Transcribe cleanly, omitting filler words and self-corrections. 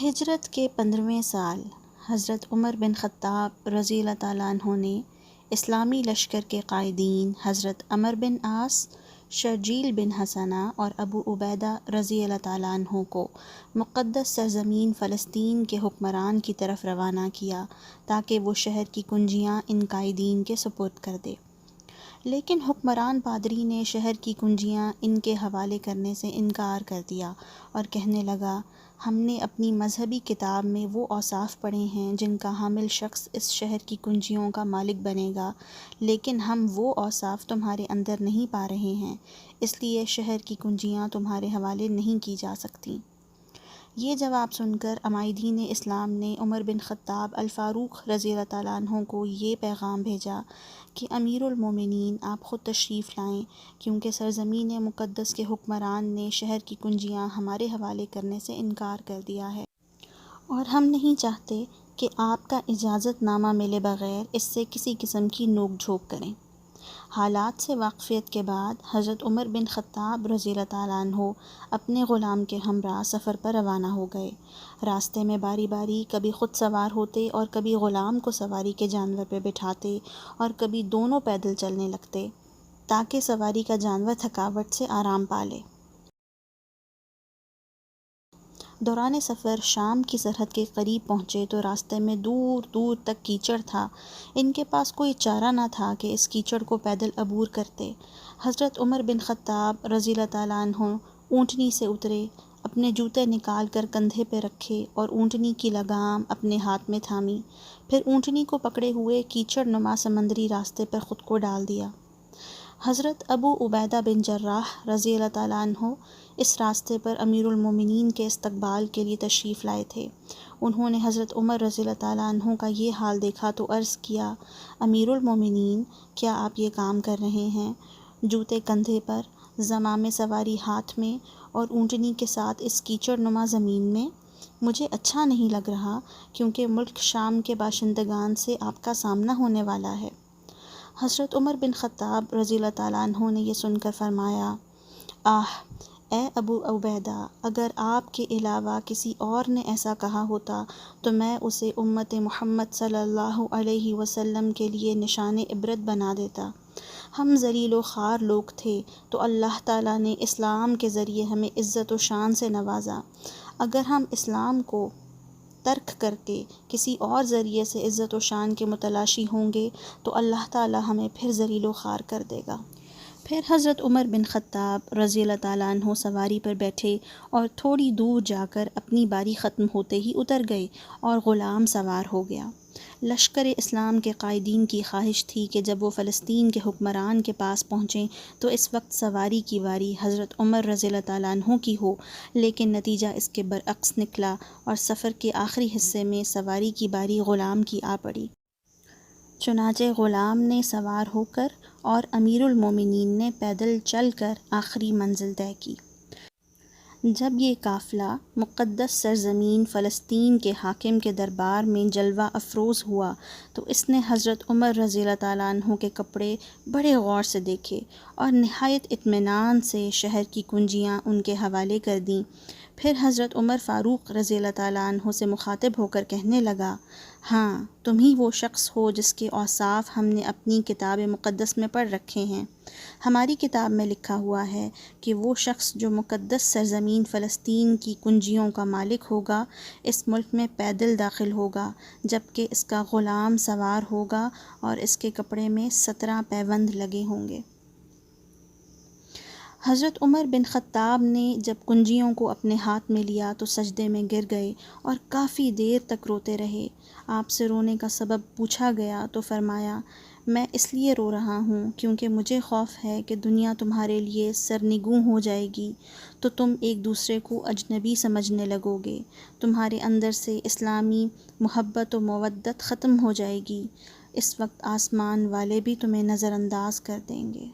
ہجرت کے 15ویں سال حضرت عمر بن خطاب رضی اللہ تعالیٰ عنہ نے اسلامی لشکر کے قائدین حضرت عمرو بن عاص، شرجیل بن حسنہ اور ابو عبیدہ رضی اللہ تعالیٰ عنہ کو مقدس سرزمین فلسطین کے حکمران کی طرف روانہ کیا تاکہ وہ شہر کی کنجیاں ان قائدین کے سپرد کر دے۔ لیکن حکمران پادری نے شہر کی کنجیاں ان کے حوالے کرنے سے انکار کر دیا اور کہنے لگا، ہم نے اپنی مذہبی کتاب میں وہ اوصاف پڑھے ہیں جن کا حامل شخص اس شہر کی کنجیوں کا مالک بنے گا، لیکن ہم وہ اوصاف تمہارے اندر نہیں پا رہے ہیں، اس لیے شہر کی کنجیاں تمہارے حوالے نہیں کی جا سکتیں۔ یہ جواب سن کر عمائدین اسلام نے عمر بن خطاب الفاروق رضی اللہ تعالیٰ عنہ کو یہ پیغام بھیجا کہ امیر المومنین آپ خود تشریف لائیں، کیونکہ سرزمین مقدس کے حکمران نے شہر کی کنجیاں ہمارے حوالے کرنے سے انکار کر دیا ہے، اور ہم نہیں چاہتے کہ آپ کا اجازت نامہ ملے بغیر اس سے کسی قسم کی نوک جھوک کریں۔ حالات سے واقفیت کے بعد حضرت عمر بن خطاب رضی اللہ تعالیٰ عنہ اپنے غلام کے ہمراہ سفر پر روانہ ہو گئے۔ راستے میں باری باری کبھی خود سوار ہوتے اور کبھی غلام کو سواری کے جانور پہ بٹھاتے اور کبھی دونوں پیدل چلنے لگتے تاکہ سواری کا جانور تھکاوٹ سے آرام پا لے۔ دوران سفر شام کی سرحد کے قریب پہنچے تو راستے میں دور دور تک کیچڑ تھا۔ ان کے پاس کوئی چارہ نہ تھا کہ اس کیچڑ کو پیدل عبور کرتے۔ حضرت عمر بن خطاب رضی اللہ تعالیٰ عنہ اونٹنی سے اترے، اپنے جوتے نکال کر کندھے پہ رکھے اور اونٹنی کی لگام اپنے ہاتھ میں تھامی، پھر اونٹنی کو پکڑے ہوئے کیچڑ نما سمندری راستے پر خود کو ڈال دیا۔ حضرت ابو عبیدہ بن جراح رضی اللہ تعالیٰ عنہ اس راستے پر امیر المومنین کے استقبال کے لیے تشریف لائے تھے۔ انہوں نے حضرت عمر رضی اللہ تعالیٰ عنہ کا یہ حال دیکھا تو عرض کیا، امیر المومنین، کیا آپ یہ کام کر رہے ہیں؟ جوتے کندھے پر، زمام سواری ہاتھ میں اور اونٹنی کے ساتھ اس کیچڑ نما زمین میں؟ مجھے اچھا نہیں لگ رہا، کیونکہ ملک شام کے باشندگان سے آپ کا سامنا ہونے والا ہے۔ حضرت عمر بن خطاب رضی اللہ تعالیٰ عنہ نے یہ سن کر فرمایا، اے ابو عبیدہ، اگر آپ کے علاوہ کسی اور نے ایسا کہا ہوتا تو میں اسے امت محمد صلی اللہ علیہ وسلم کے لیے نشان عبرت بنا دیتا۔ ہم ذلیل و خوار لوگ تھے تو اللہ تعالیٰ نے اسلام کے ذریعے ہمیں عزت و شان سے نوازا۔ اگر ہم اسلام کو ترک کر کے کسی اور ذریعے سے عزت و شان کے متلاشی ہوں گے تو اللہ تعالیٰ ہمیں پھر ذلیل و خوار کر دے گا۔ پھر حضرت عمر بن خطاب رضی اللہ تعالیٰ عنہ سواری پر بیٹھے اور تھوڑی دور جا کر اپنی باری ختم ہوتے ہی اتر گئے اور غلام سوار ہو گیا۔ لشکر اسلام کے قائدین کی خواہش تھی کہ جب وہ فلسطین کے حکمران کے پاس پہنچیں تو اس وقت سواری کی باری حضرت عمر رضی اللہ تعالیٰ عنہ کی ہو، لیکن نتیجہ اس کے برعکس نکلا اور سفر کے آخری حصے میں سواری کی باری غلام کی آ پڑی۔ چنانچہ غلام نے سوار ہو کر اور امیر المومنین نے پیدل چل کر آخری منزل طے کی۔ جب یہ قافلہ مقدس سرزمین فلسطین کے حاکم کے دربار میں جلوہ افروز ہوا تو اس نے حضرت عمر رضی اللہ تعالیٰ عنہ کے کپڑے بڑے غور سے دیکھے اور نہایت اطمینان سے شہر کی کنجیاں ان کے حوالے کر دیں۔ پھر حضرت عمر فاروق رضی اللہ تعالیٰ عنہ سے مخاطب ہو کر کہنے لگا، ہاں، تم ہی وہ شخص ہو جس کے اوصاف ہم نے اپنی کتاب مقدس میں پڑھ رکھے ہیں۔ ہماری کتاب میں لکھا ہوا ہے کہ وہ شخص جو مقدس سرزمین فلسطین کی کنجیوں کا مالک ہوگا، اس ملک میں پیدل داخل ہوگا، جبکہ اس کا غلام سوار ہوگا اور اس کے کپڑے میں 17 پیوند لگے ہوں گے۔ حضرت عمر بن خطاب نے جب کنجیوں کو اپنے ہاتھ میں لیا تو سجدے میں گر گئے اور کافی دیر تک روتے رہے۔ آپ سے رونے کا سبب پوچھا گیا تو فرمایا، میں اس لیے رو رہا ہوں کیونکہ مجھے خوف ہے کہ دنیا تمہارے لیے سرنگوں ہو جائے گی تو تم ایک دوسرے کو اجنبی سمجھنے لگو گے، تمہارے اندر سے اسلامی محبت و مودت ختم ہو جائے گی، اس وقت آسمان والے بھی تمہیں نظر انداز کر دیں گے۔